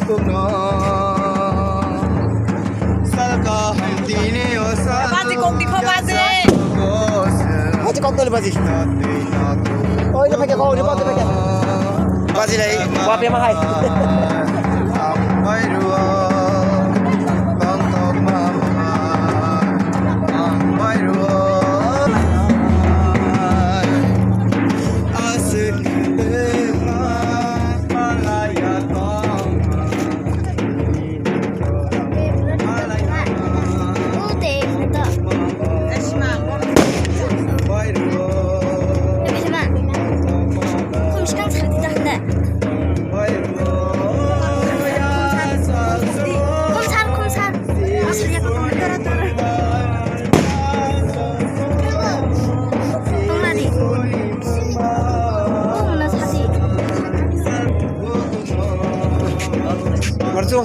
Bazi kong di ko bazi. Bazi kong tol bazi. Oh, ini pakai kau, ini pakai. Bazi lagi, buat yang mahal.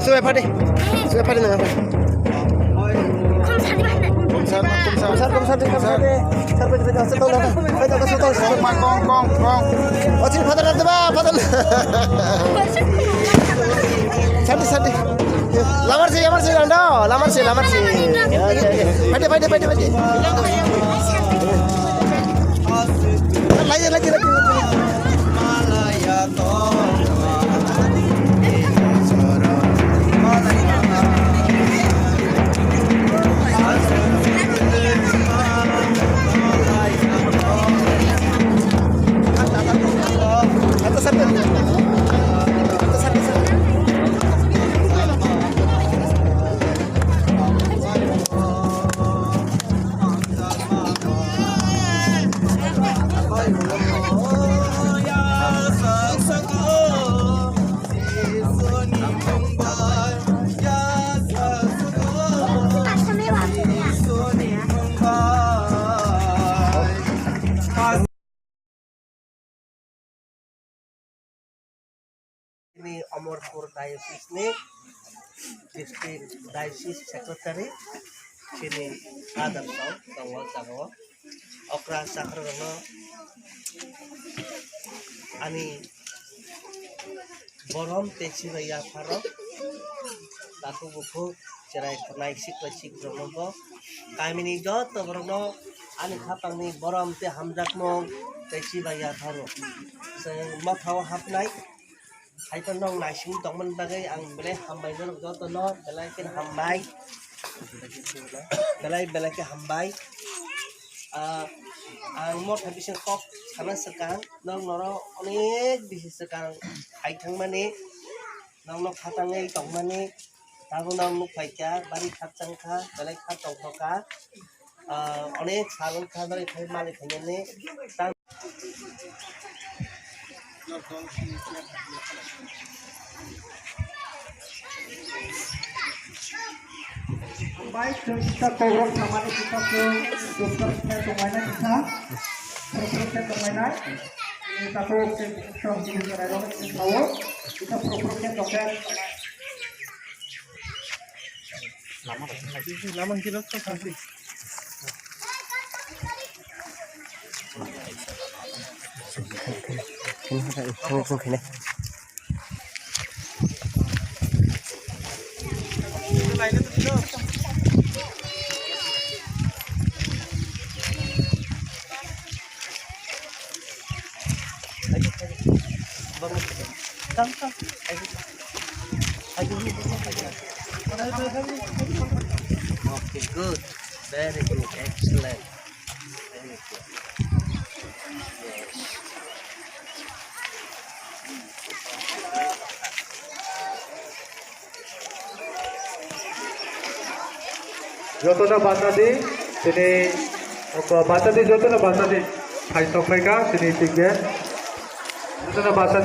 Suwe pade na. Komsar. Ocin padal na ba? Padal. Sadi. Lamar sih anda. Lamar sih. Pade. Lagi. Ini Amorpur Diocese ni District Diocese Secretary sini Adam tahu okra sakrono ani borom teksi raya paro laku buku cerai kenai sik brono kami ni jot brono ani khatang ni borom te hamjat mo teksi raya paro saya mau tahu hapnai hai con nong này xuống tổng minh bagai ang bele hambai nó do to nó bele cái hambai bele cái hambai ang một habis kok karena sekarang nong noro onek di sekarang hai thang mane nong nok khatang ei tổng mane tahu nong nuk phải cha bari khat chang kha bele khat tổng kha onek salon kha dari thai male thanyane tang Baik, kita program sama kita ke dokter permainan kita, program permainan. Kita program kita program dokter. Lama kita tu sampai. Không này. Okay, good. Very good. Excellent. Very good. Jotona Basadi, sini Basadi Jotona Basadi, Hai Sofreka, sini tiga. Jotona Basadi.